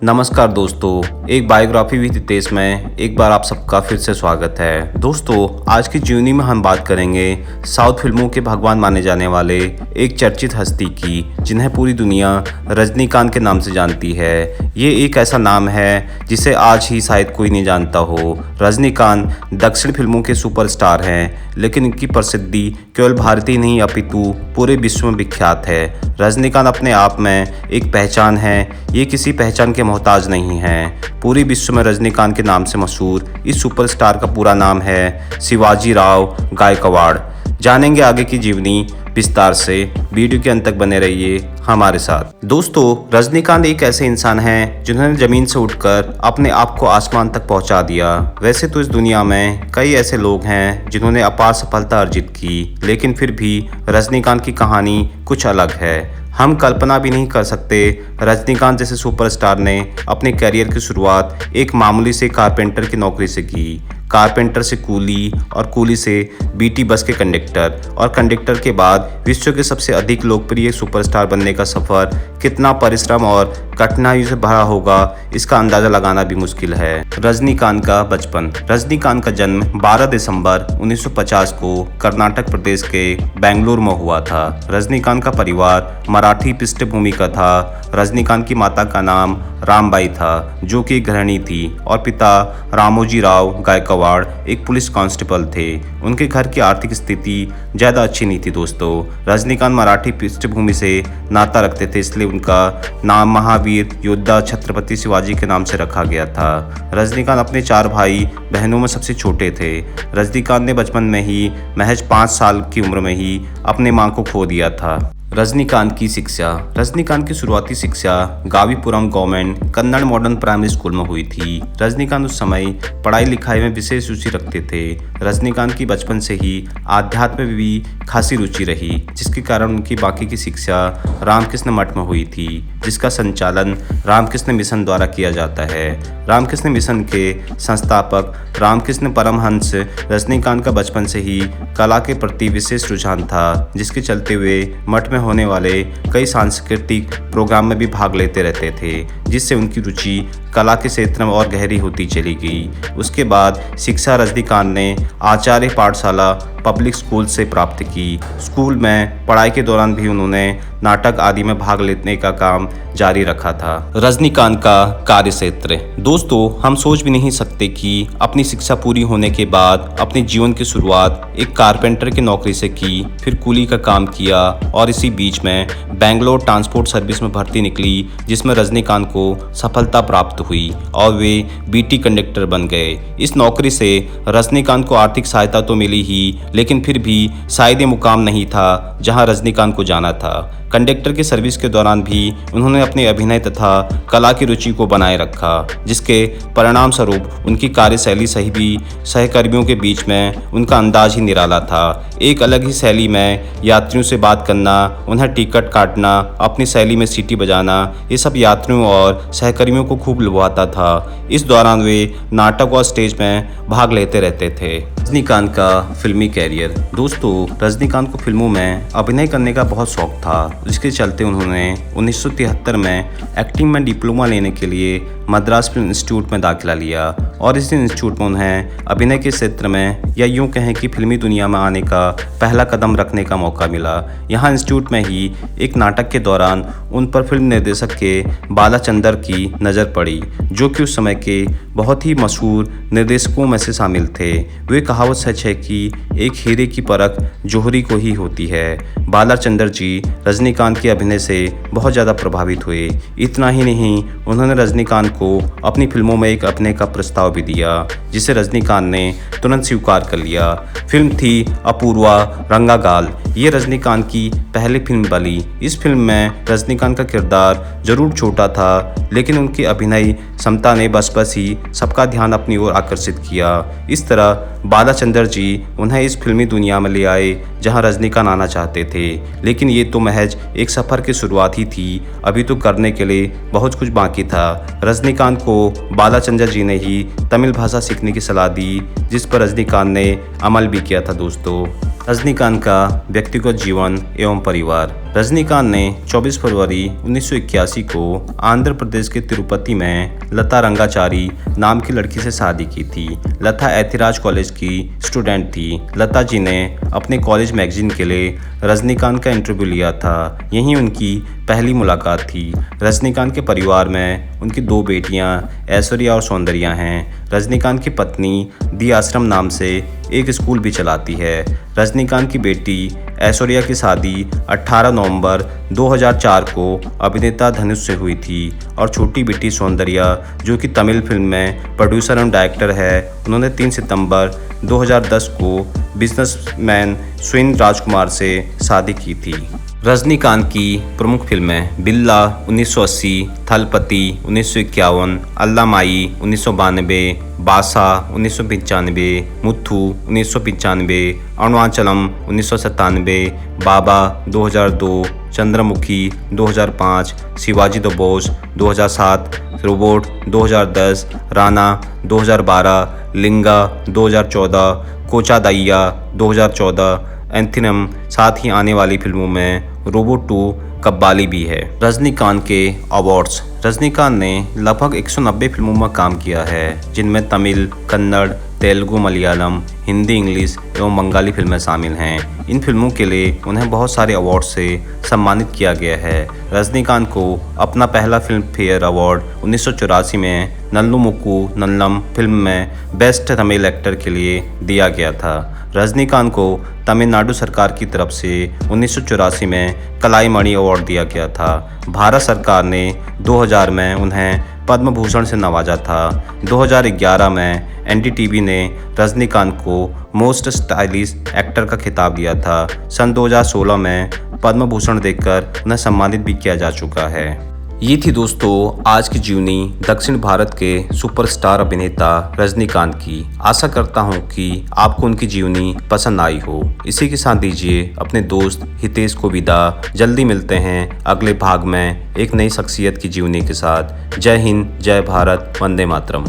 नमस्कार दोस्तों, एक बायोग्राफी विद हितेश में एक बार आप सबका फिर से स्वागत है। दोस्तों, आज की जीवनी में हम बात करेंगे साउथ फिल्मों के भगवान माने जाने वाले एक चर्चित हस्ती की, जिन्हें पूरी दुनिया रजनीकांत के नाम से जानती है। ये एक ऐसा नाम है जिसे आज ही शायद कोई नहीं जानता हो। रजनीकांत दक्षिण फिल्मों के सुपरस्टार हैं, लेकिन इनकी प्रसिद्धि केवल भारतीय नहीं अपितु पूरे विश्व में विख्यात है। रजनीकांत अपने आप में एक पहचान है, ये किसी पहचान के मोहताज नहीं है। पूरे विश्व में रजनीकांत के नाम से मशहूर इस सुपरस्टार का पूरा नाम है शिवाजी राव गायकवाड़। जानेंगे आगे की जीवनी विस्तार से, वीडियो के अंत तक बने रहिए हमारे साथ। दोस्तों, रजनीकांत एक ऐसे इंसान हैं जिन्होंने जमीन से उठकर अपने आप को आसमान तक पहुंचा दिया। वैसे तो इस दुनिया में कई ऐसे लोग हैं जिन्होंने अपार सफलता अर्जित की, लेकिन फिर भी रजनीकांत की कहानी कुछ अलग है। हम कल्पना भी नहीं कर सकते रजनीकांत जैसे सुपरस्टार ने अपने करियर की शुरुआत एक मामूली से कारपेंटर की नौकरी से की। कारपेंटर से कूली और कूली से बीटी बस के कंडक्टर और कंडक्टर के बाद विश्व के सबसे अधिक लोकप्रिय सुपरस्टार बनने का सफ़र कितना परिश्रम और कठिनाइयों से भरा होगा, इसका अंदाज़ा लगाना भी मुश्किल है। रजनीकांत का बचपन। रजनीकांत का जन्म 12 दिसंबर 1950 को कर्नाटक प्रदेश के बेंगलुरु में हुआ था। रजनीकांत का परिवार मराठी पृष्ठभूमि का था। रजनीकांत की माता का नाम रामबाई था, जो कि एक गृहिणी थी, और पिता रामोजी राव गायकवाड़ एक पुलिस कांस्टेबल थे। उनके घर की आर्थिक स्थिति ज़्यादा अच्छी नहीं थी। दोस्तों, रजनीकांत मराठी पृष्ठभूमि से नाता रखते थे, इसलिए उनका नाम महावीर योद्धा छत्रपति शिवाजी के नाम से रखा गया था। रजनीकांत अपने 4 भाई बहनों में सबसे छोटे थे। रजनीकांत ने बचपन में ही महज 5 साल की उम्र में ही अपने मां को खो दिया था। रजनीकांत की शिक्षा। रजनीकांत की शुरुआती शिक्षा Gavipuram government Kannada modern primary school में हुई थी। रजनीकांत उस समय पढ़ाई लिखाई में विशेष रुचि रखते थे। रजनीकांत की बचपन से ही आध्यात्म में भी खासी रुचि रही, जिसके कारण उनकी बाकी की शिक्षा रामकृष्ण मठ में हुई थी, जिसका संचालन रामकृष्ण मिशन द्वारा किया जाता है। रामकृष्ण मिशन के संस्थापक रामकृष्ण परमहंस रजनीकांत का बचपन से ही कला के प्रति विशेष रुझान था, जिसके चलते हुए मठ में होने वाले कई सांस्कृतिक प्रोग्राम में भी भाग लेते रहते थे, जिससे उनकी रुचि कला के क्षेत्र में और गहरी होती चली गई। उसके बाद शिक्षा रजनीकांत ने आचार्य पाठशाला पब्लिक स्कूल से प्राप्त की। स्कूल में पढ़ाई के दौरान भी उन्होंने नाटक आदि में भाग लेने का काम जारी रखा था। रजनीकांत का कार्य क्षेत्र। दोस्तों, हम सोच भी नहीं सकते कि अपनी शिक्षा पूरी होने के बाद अपने जीवन की शुरुआत एक कारपेंटर की नौकरी से की, फिर कूली का काम किया और इसी बीच में बेंगलोर ट्रांसपोर्ट सर्विस में भर्ती निकली, जिसमें रजनीकांत को सफलता प्राप्त हुई और वे बीटी कंडक्टर बन गए। इस नौकरी से रजनीकांत को आर्थिक सहायता तो मिली ही, लेकिन फिर भी शायद ये मुकाम नहीं था जहां रजनीकांत को जाना था। कंडक्टर की सर्विस के दौरान भी उन्होंने अपने अभिनय तथा कला की रुचि को बनाए रखा, जिसके परिणाम स्वरूप उनकी कार्यशैली सही भी सहकर्मियों के बीच में उनका अंदाज ही निराला था। एक अलग ही शैली में यात्रियों से बात करना, उन्हें टिकट काटना, अपनी शैली में सीटी बजाना, ये सब यात्रियों और सहकर्मियों को खूब लुभाता था। इस दौरान वे नाटक और स्टेज में भाग लेते रहते थे। रजनीकांत का फिल्मी कैरियर। दोस्तों, रजनीकांत को फिल्मों में अभिनय करने का बहुत शौक था, जिसके चलते उन्होंने 1973 में एक्टिंग में डिप्लोमा लेने के लिए मद्रास फिल्म इंस्टीट्यूट में दाखिला लिया और इस इंस्टीट्यूट में उन्हें अभिनय के क्षेत्र में, या यूँ कहें कि फिल्मी दुनिया में आने का पहला कदम रखने का मौका मिला। यहाँ इंस्टीट्यूट में ही एक नाटक के दौरान उन पर फिल्म निर्देशक के बालाचंदर की नज़र पड़ी, जो कि उस समय के बहुत ही मशहूर निर्देशकों में से शामिल थे। वे कहावत सच है कि एक हीरे की परख जौहरी को ही होती है। बालाचंदर जी रजनीकांत के अभिनय से बहुत ज़्यादा प्रभावित हुए। इतना ही नहीं, उन्होंने रजनीकांत को अपनी फिल्मों में एक अभिनय का प्रस्ताव भी दिया, जिसे रजनीकांत ने तुरंत स्वीकार कर लिया। फिल्म थी अपूर्वा रंगागाल। ये रजनीकांत की पहली फिल्म बनी। इस फिल्म में रजनीकांत का किरदार जरूर छोटा था, लेकिन उनकी अभिनय क्षमता ने बस ही सबका ध्यान अपनी ओर आकर्षित किया। इस तरह बालाचंदर जी उन्हें इस फिल्मी दुनिया में ले आए जहां रजनीकांत आना चाहते थे, लेकिन ये तो महज एक सफ़र की शुरुआत ही थी। अभी तो करने के लिए बहुत कुछ बाकी था। रजनीकांत को बालाचंदर जी ने ही तमिल भाषा सीखने की सलाह दी, जिस पर रजनीकांत ने अमल भी किया था। दोस्तों, रजनीकांत का व्यक्तिगत जीवन एवं परिवार। रजनीकांत ने 24 फरवरी 1981 को आंध्र प्रदेश के तिरुपति में लता रंगाचारी नाम की लड़की से शादी की थी। लता ऐतिराज कॉलेज की स्टूडेंट थी। लता जी ने अपने कॉलेज मैगजीन के लिए रजनीकांत का इंटरव्यू लिया था। यहीं उनकी पहली मुलाकात थी। रजनीकांत के परिवार में उनकी 2 बेटियां ऐश्वर्या और सौंदर्या हैं। रजनीकांत की पत्नी दी आश्रम नाम से एक स्कूल भी चलाती है। रजनीकांत की बेटी ऐश्वर्या की शादी 18 नवंबर 2004 को अभिनेता धनुष से हुई थी और छोटी बेटी सौंदर्या, जो कि तमिल फिल्म में प्रोड्यूसर एवं डायरेक्टर है, उन्होंने 3 सितंबर 2010 को बिजनेसमैन स्विन राजकुमार से शादी की थी। रजनीकांत की प्रमुख फिल्में बिल्ला 1980, थलपति 1951, अल्लामाई 1992, बासा 1995, मुथु 1995, अरुणाचलम 1997, बाबा 2002, Chandramukhi 2005, Shivaji the boss 2007, robot 2010, Rana 2012, लिंगा 2014, कोचादाइया 2014, एंथीनम, साथ ही आने वाली फिल्मों में रोबोट 2, कब्बाली भी है। रजनीकांत के अवार्ड्स। रजनीकांत ने लगभग 190 फिल्मों में काम किया है, जिनमें तमिल, कन्नड़, तेलुगु, मलयालम, हिंदी, इंग्लिश एवं बंगाली फिल्में शामिल हैं। इन फिल्मों के लिए उन्हें बहुत सारे अवार्ड से सम्मानित किया गया है। रजनीकांत को अपना पहला फिल्म फेयर अवार्ड 1984 में नल्लू मुक्कू नल्लम फिल्म में बेस्ट तमिल एक्टर के लिए दिया गया था। रजनीकांत को तमिलनाडु सरकार की तरफ से 1984 में कलाईमणि अवार्ड दिया गया था। भारत सरकार ने 2000 में उन्हें पद्म भूषण से नवाजा था। 2011 में एनडीटीवी ने रजनीकांत को मोस्ट स्टाइलिश एक्टर का खिताब दिया था। सन 2016 में पद्म भूषण देकर उन्हें सम्मानित भी किया जा चुका है। ये थी दोस्तों आज की जीवनी दक्षिण भारत के सुपरस्टार अभिनेता रजनीकांत की। आशा करता हूँ कि आपको उनकी जीवनी पसंद आई हो। इसी के साथ दीजिए अपने दोस्त हितेश को विदा। जल्दी मिलते हैं अगले भाग में एक नई शख्सियत की जीवनी के साथ। जय हिंद, जय भारत, वंदे मातरम।